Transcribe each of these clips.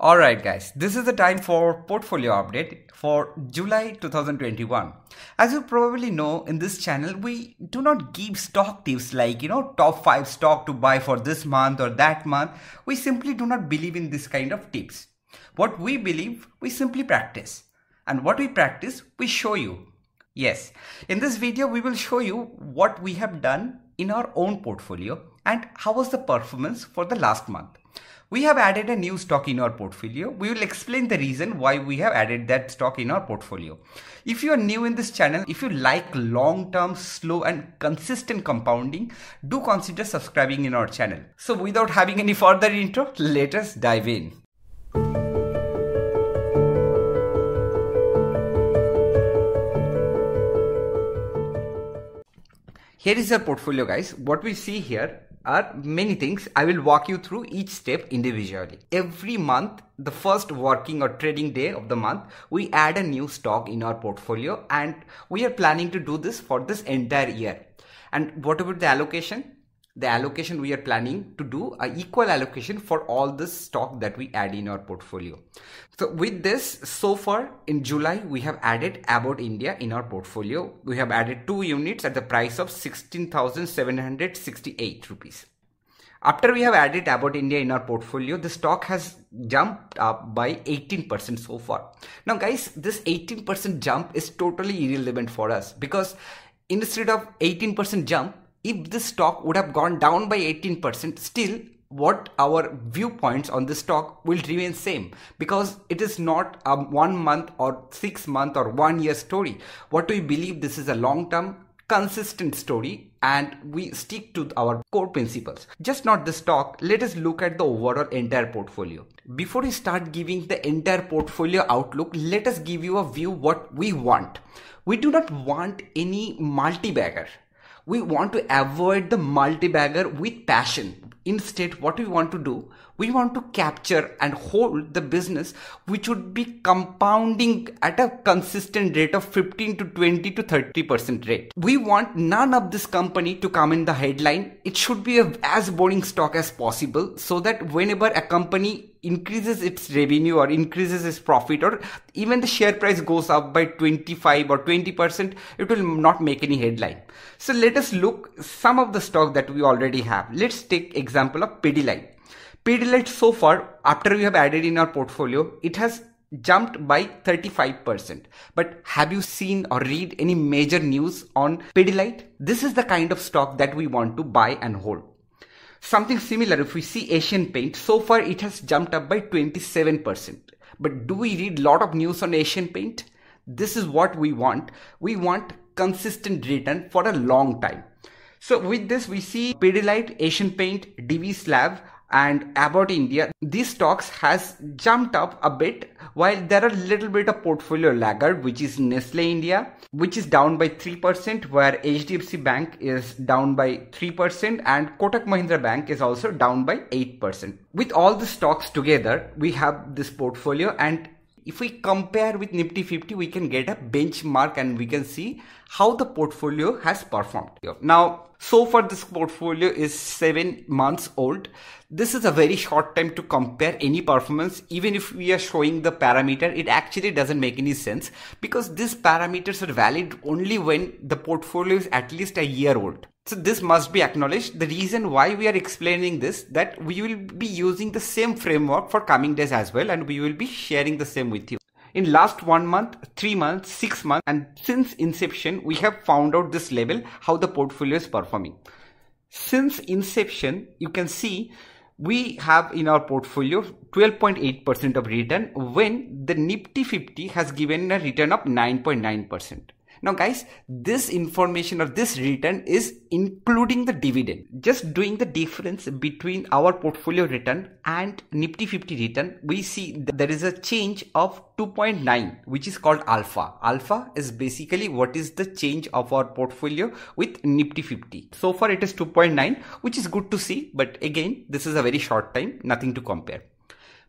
Alright guys, this is the time for portfolio update for July 2021. As you probably know, in this channel we do not give stock tips like top 5 stock to buy for this month or that month. We simply do not believe in this kind of tips. What we believe, we simply practice. And what we practice, we show you. Yes, in this video we will show you what we have done in our own portfolio and how was the performance for the last month. We have added a new stock in our portfolio. We will explain the reason why we have added that stock in our portfolio. If you are new in this channel, if you like long-term, slow and consistent compounding, do consider subscribing in our channel. So without having any further intro, let us dive in. Here is our portfolio guys. What we see here are many things. I will walk you through each step individually. Every month, the first working or trading day of the month, we add a new stock in our portfolio and we are planning to do this for this entire year. And what about the allocation? The allocation we are planning to do an equal allocation for all this stock that we add in our portfolio. So with this, so far in July, we have added About India in our portfolio. We have added 2 units at the price of 16,768 rupees. After we have added About India in our portfolio, the stock has jumped up by 18% so far. Now guys, this 18% jump is totally irrelevant for us because instead of 18% jump, if the stock would have gone down by 18%, still what our viewpoints on the stock will remain same because it is not a 1 month or 6 month or 1 year story. What we believe, this is a long term consistent story and we stick to our core principles. Just not the stock, let us look at the overall entire portfolio. Before we start giving the entire portfolio outlook, let us give you a view what we want. We do not want any multi-bagger. We want to avoid the multi-bagger with passion. Instead, what we want to do, we want to capture and hold the business which would be compounding at a consistent rate of 15 to 20 to 30% rate. We want none of this company to come in the headline. It should be as boring stock as possible so that whenever a company increases its revenue or increases its profit or even the share price goes up by 25 or 20%, it will not make any headline. So let us look some of the stock that we already have. Let's take example of Pidilite. Pidilite so far, after we have added in our portfolio, it has jumped by 35%. But have you seen or read any major news on Pidilite? This is the kind of stock that we want to buy and hold. Something similar, if we see Asian Paint, so far it has jumped up by 27%. But do we read a lot of news on Asian Paint? This is what we want. We want consistent return for a long time. So with this, we see Pidilite, Asian Paint, Divi Slab and About India. These stocks has jumped up a bit while there are a little bit of portfolio laggard, which is Nestle India, which is down by 3%, where HDFC Bank is down by 3% and Kotak Mahindra Bank is also down by 8%. With all the stocks together, we have this portfolio, and if we compare with Nifty 50, we can get a benchmark and we can see how the portfolio has performed. Now, so far this portfolio is 7 months old. This is a very short time to compare any performance. Even if we are showing the parameter, it actually doesn't make any sense because these parameters are valid only when the portfolio is at least a year old. So this must be acknowledged. The reason why we are explaining this, that we will be using the same framework for coming days as well, and we will be sharing the same with you. In last 1 month, 3 months, 6 months, and since inception, we have found out this level, how the portfolio is performing. Since inception, you can see we have in our portfolio 12.8% of return when the Nifty 50 has given a return of 9.9%. Now guys, this information or this return is including the dividend. Just doing the difference between our portfolio return and Nifty 50 return, we see that there is a change of 2.9, which is called alpha. Alpha is basically what is the change of our portfolio with Nifty 50. So far it is 2.9, which is good to see, but again, this is a very short time, nothing to compare.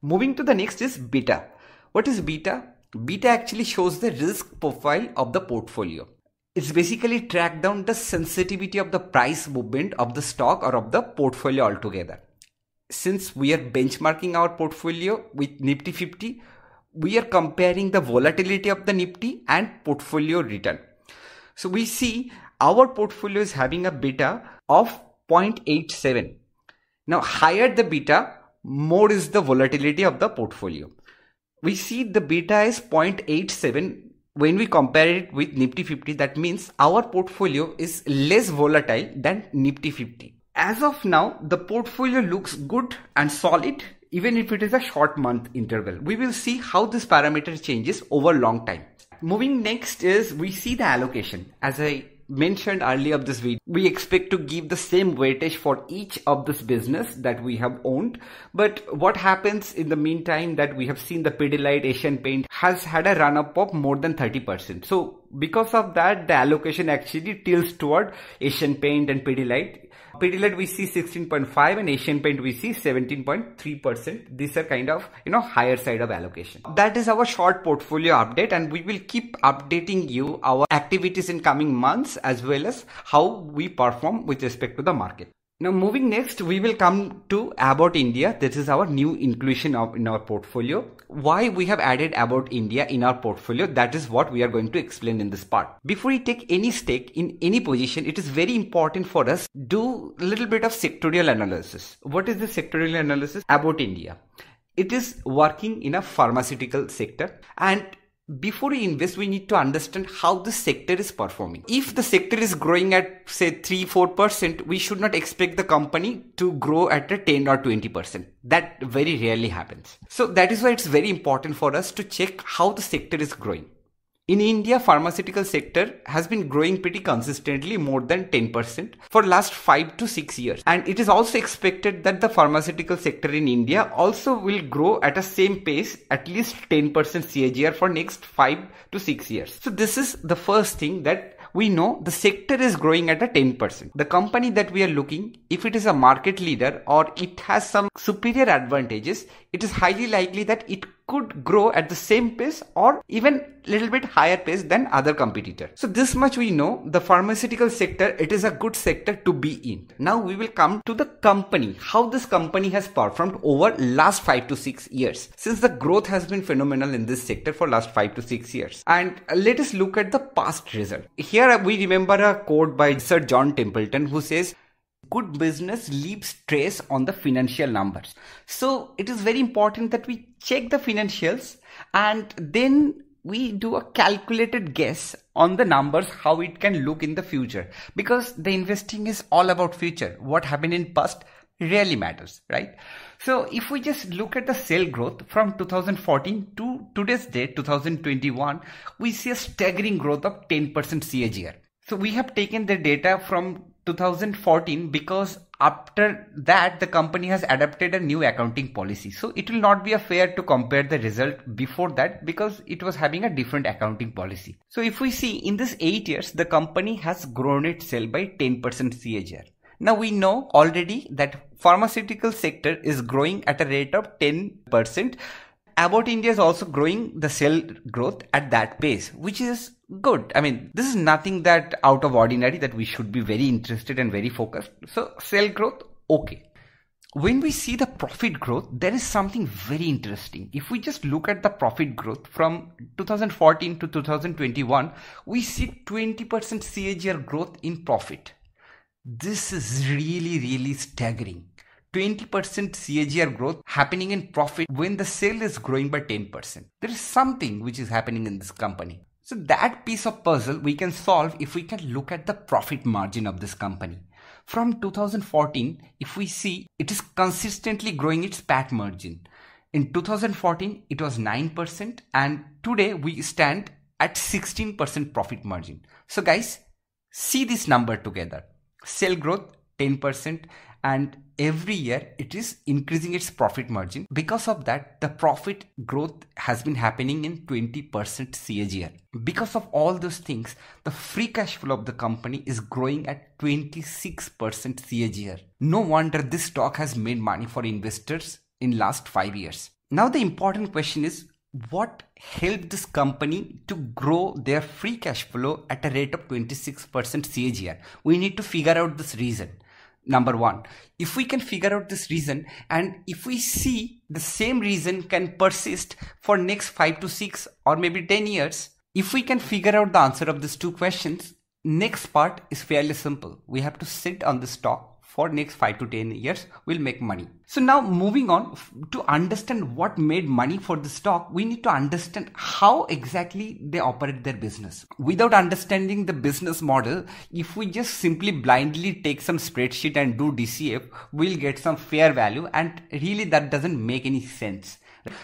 Moving to the next is beta. What is beta? Beta actually shows the risk profile of the portfolio. It's basically track down the sensitivity of the price movement of the stock or of the portfolio altogether. since we are benchmarking our portfolio with Nifty 50, we are comparing the volatility of the Nifty and portfolio return. So we see our portfolio is having a beta of 0.87. Now, higher the beta, more is the volatility of the portfolio. We see the beta is 0.87 when we compare it with Nifty 50. That means our portfolio is less volatile than Nifty 50. As of now, the portfolio looks good and solid even if it is a short month interval. We will see how this parameter changes over long time. Moving next is we see the allocation. As I mentioned earlier of this video, we expect to give the same weightage for each of this business that we have owned. But what happens in the meantime that we have seen the Pidilite, Asian Paint has had a run up of more than 30%. So because of that, the allocation actually tilts toward Asian Paint and Pidilite. Pidilite we see 16.5 and Asian Paint we see 17.3%. These are kind of, higher side of allocation. That is our short portfolio update, and we will keep updating you our activities in coming months as well as how we perform with respect to the market. Now moving next, we will come to About India. This is our new inclusion in our portfolio. Why we have added About India in our portfolio, that is what we are going to explain in this part. Before we take any stake in any position, it is very important for us do a little bit of sectorial analysis. What is the sectorial analysis? About India, it is working in a pharmaceutical sector, and before we invest, we need to understand how the sector is performing. If the sector is growing at say 3-4%, we should not expect the company to grow at a 10 or 20%. That very rarely happens. So that is why it's very important for us to check how the sector is growing. In India, pharmaceutical sector has been growing pretty consistently more than 10% for last 5 to 6 years. And it is also expected that the pharmaceutical sector in India also will grow at a same pace, at least 10% CAGR for next 5 to 6 years. So this is the first thing that we know the sector is growing at a 10%. The company that we are looking, if it is a market leader or it has some superior advantages, it is highly likely that it could grow at the same pace or even a little bit higher pace than other competitors. So this much we know, the pharmaceutical sector, it is a good sector to be in. Now we will come to the company, how this company has performed over last 5 to 6 years, since the growth has been phenomenal in this sector for last 5 to 6 years. And let us look at the past result. Here we remember a quote by Sir John Templeton who says, good business leaves trace on the financial numbers. So it is very important that we check the financials and then we do a calculated guess on the numbers, how it can look in the future, because the investing is all about future. What happened in past really matters, right? So if we just look at the sale growth from 2014 to today's date, 2021, we see a staggering growth of 10% CAGR. So we have taken the data from 2014 because after that the company has adopted a new accounting policy. So it will not be fair to compare the result before that because it was having a different accounting policy. So if we see in this 8 years, the company has grown its sale by 10% CAGR. Now we know already that pharmaceutical sector is growing at a rate of 10%. About India is also growing the sale growth at that pace, which is good. I mean, this is nothing that out of ordinary that we should be very interested and very focused. So sale growth, okay. When we see the profit growth, there is something very interesting. If we just look at the profit growth from 2014 to 2021, we see 20% CAGR growth in profit. This is really staggering. 20% CAGR growth happening in profit when the sale is growing by 10%. There is something which is happening in this company. So that piece of puzzle we can solve if we can look at the profit margin of this company. From 2014, if we see, it is consistently growing its PAT margin. In 2014, it was 9% and today we stand at 16% profit margin. So guys, see this number together. Sale growth 10% and every year it is increasing its profit margin. Because of that, the profit growth has been happening in 20% CAGR. Because of all those things, the free cash flow of the company is growing at 26% CAGR. No wonder this stock has made money for investors in last 5 years. Now the important question is, what helped this company to grow their free cash flow at a rate of 26% CAGR? We need to figure out this reason. Number one, if we can figure out this reason, and if we see the same reason can persist for next 5 to 6 or maybe 10 years, if we can figure out the answer of these two questions, next part is fairly simple. We have to sit on the stock for next 5 to 10 years, we'll make money. So now moving on, to understand what made money for the stock, we need to understand how exactly they operate their business. Without understanding the business model, if we just simply blindly take some spreadsheet and do DCF, we'll get some fair value, and really that doesn't make any sense.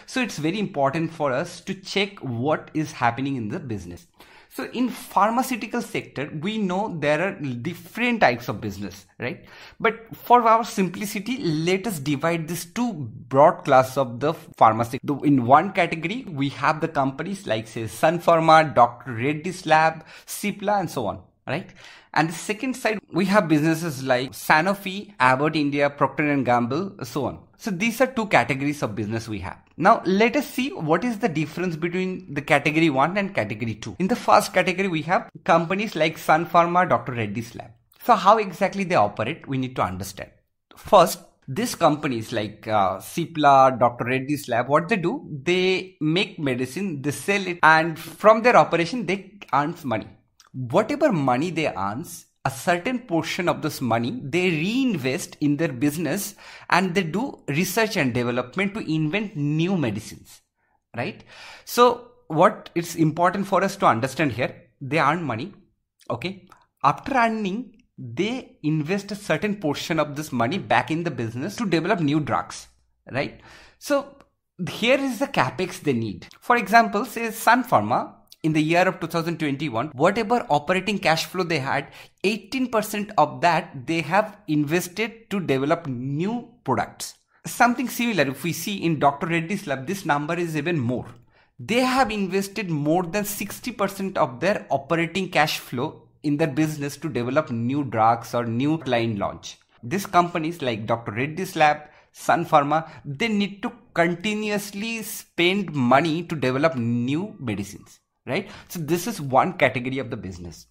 So it's very important for us to check what is happening in the business. So in pharmaceutical sector, we know there are different types of business, right? But for our simplicity, let us divide these two broad classes of the pharmacy. In one category, we have the companies like say Sun Pharma, Dr. Reddy's Lab, Cipla, and so on, right? And the second side, we have businesses like Sanofi, Abbott India, Procter & Gamble, so on. So these are two categories of business we have. Now let us see what is the difference between the category 1 and category 2. In the first category, we have companies like Sun Pharma, Dr. Reddy's Lab. So how exactly they operate, we need to understand. First, these companies like Cipla, Dr. Reddy's Lab, what they do, they make medicine, they sell it, and from their operation, they earn money. Whatever money they earn, a certain portion of this money they reinvest in their business, and they do research and development to invent new medicines, right? So what it's important for us to understand here, they earn money, okay? After earning, they invest a certain portion of this money back in the business to develop new drugs, right? So here is the capex they need. For example, say Sun Pharma, in the year of 2021, whatever operating cash flow they had, 18% of that they have invested to develop new products. Something similar, if we see in Dr. Reddy's Lab, this number is even more. They have invested more than 60% of their operating cash flow in their business to develop new drugs or new line launch. These companies like Dr. Reddy's Lab, Sun Pharma, they need to continuously spend money to develop new medicines. Right? So this is one category of the business.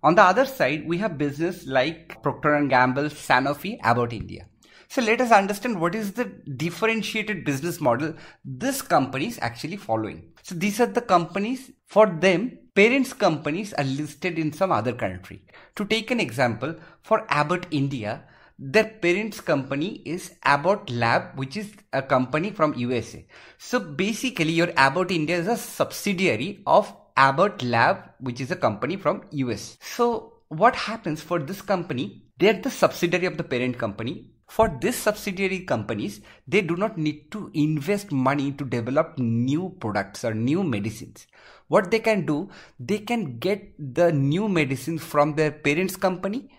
On the other side, we have business like Procter & Gamble, Sanofi, Abbott India. So let us understand what is the differentiated business model this company is actually following. So these are the companies, for them, parents companies are listed in some other country. To take an example, for Abbott India, their parents company is Abbott Lab, which is a company from USA. So basically your Abbott India is a subsidiary of Abbott Lab, which is a company from US. So what happens for this company? They're the subsidiary of the parent company. For this subsidiary companies, they do not need to invest money to develop new products or new medicines. What they can do, they can get the new medicines from their parents company,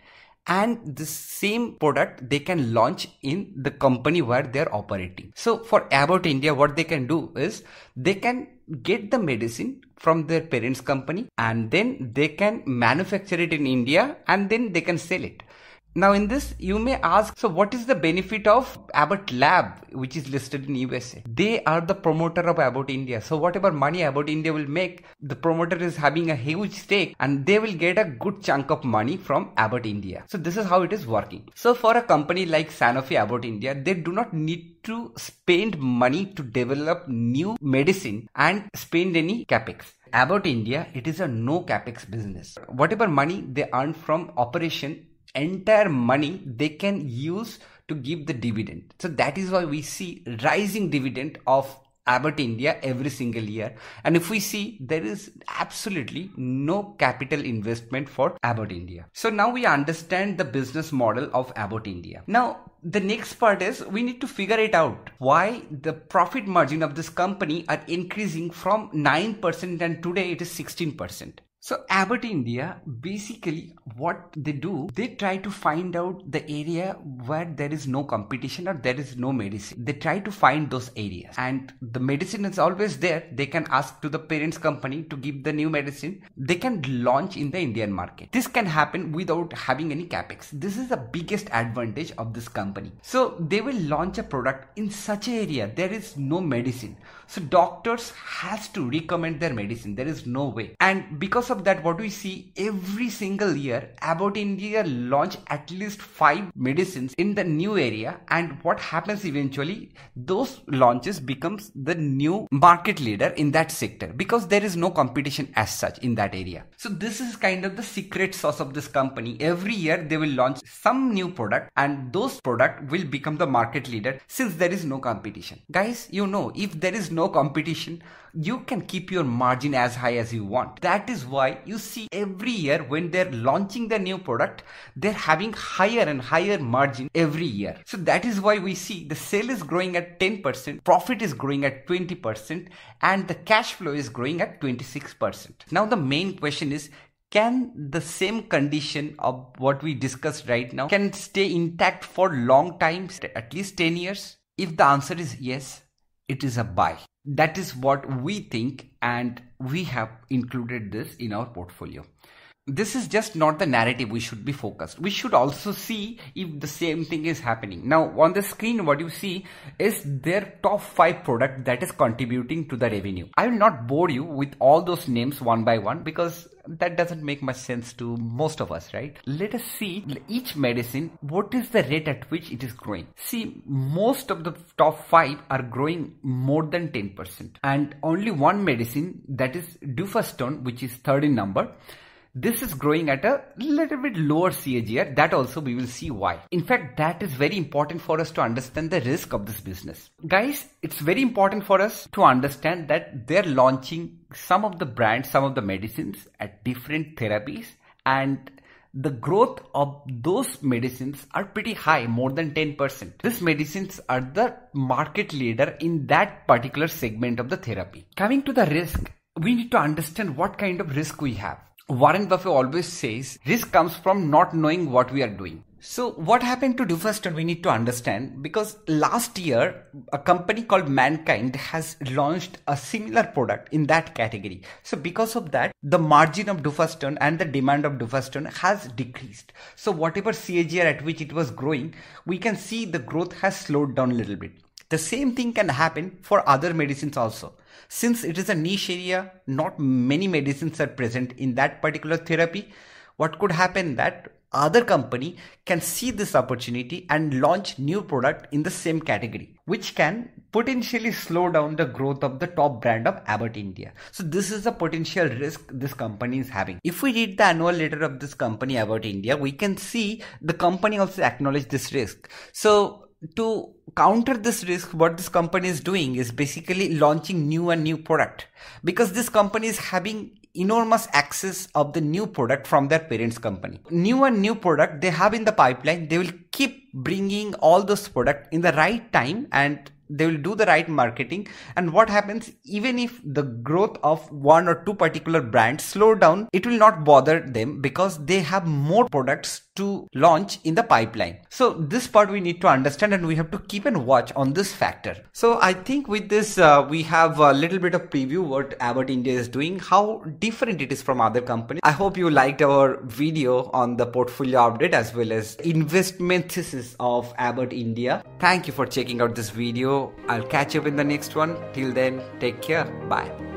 and the same product they can launch in the company where they're operating. So for Abbott India, what they can do is they can get the medicine from their parents company, and then they can manufacture it in India, and then they can sell it. Now in this, you may ask, so what is the benefit of Abbott Lab, which is listed in USA? They are the promoter of Abbott India. So whatever money Abbott India will make, the promoter is having a huge stake, and they will get a good chunk of money from Abbott India. So this is how it is working. So for a company like Sanofi, Abbott India, they do not need to spend money to develop new medicine and spend any capex. Abbott India, it is a no capex business. Whatever money they earn from operation, entire money they can use to give the dividend. So that is why we see rising dividend of Abbott India every single year. And if we see, there is absolutely no capital investment for Abbott India. So now we understand the business model of Abbott India. Now the next part is we need to figure it out why the profit margin of this company are increasing from 9% and today it is 16%. So Abbott India, basically what they do, they try to find out the area where there is no competition or there is no medicine. They try to find those areas, and the medicine is always there. They can ask to the parents company to give the new medicine. They can launch in the Indian market. This can happen without having any capex. This is the biggest advantage of this company. So they will launch a product in such an area, there is no medicine. So doctors has to recommend their medicine. There is no way. And because of of that, what we see every single year, Abbott India launch at least 5 medicines in the new area, and what happens eventually, those launches becomes the new market leader in that sector because there is no competition as such in that area. So this is kind of the secret sauce of this company. Every year they will launch some new product and those product will become the market leader since there is no competition. Guys, you know, if there is no competition, you can keep your margin as high as you want. That is why you see every year when they're launching the new product, they're having higher and higher margin every year. So that is why we see the sale is growing at 10%, profit is growing at 20%, and the cash flow is growing at 26%. Now the main question is, can the same condition of what we discussed right now can stay intact for long time, at least 10 years? If the answer is yes, it is a buy. That is what we think, and we have included this in our portfolio. This is just not the narrative we should be focused. We should also see if the same thing is happening. Now on the screen what you see is their top 5 product that is contributing to the revenue. I will not bore you with all those names one by one because that doesn't make much sense to most of us, right? Let us see each medicine, what is the rate at which it is growing. See, most of the top 5 are growing more than 10%, and only one medicine, that is Dufaston, which is third in number, this is growing at a little bit lower CAGR. That also we will see why. In fact, that is very important for us to understand the risk of this business. Guys, it's very important for us to understand that they're launching some of the brands, some of the medicines at different therapies, and the growth of those medicines are pretty high, more than 10%. These medicines are the market leader in that particular segment of the therapy. Coming to the risk, we need to understand what kind of risk we have. Warren Buffett always says risk comes from not knowing what we are doing. So what happened to Dufaston we need to understand, because last year a company called Mankind has launched a similar product in that category. So because of that, the margin of Dufaston and the demand of Dufaston has decreased. So whatever CAGR at which it was growing, we can see the growth has slowed down a little bit. The same thing can happen for other medicines also. Since it is a niche area, not many medicines are present in that particular therapy. What could happen that other company can see this opportunity and launch new product in the same category, which can potentially slow down the growth of the top brand of Abbott India. So this is a potential risk this company is having. If we read the annual letter of this company, Abbott India, we can see the company also acknowledge this risk. So to counter this risk, what this company is doing is basically launching new product, because this company is having enormous access of the new product from their parents company. New product they have in the pipeline, they will keep bringing all those product in the right time and they will do the right marketing. And what happens, even if the growth of one or two particular brands slow down, it will not bother them because they have more products to launch in the pipeline. So this part we need to understand, and we have to keep and watch on this factor. So I think with this we have a little bit of preview what Abbott India is doing, how different it is from other companies. I hope you liked our video on the portfolio update as well as investment thesis of Abbott India. Thank you for checking out this video. I'll catch you up in the next one. Till then, take care. Bye.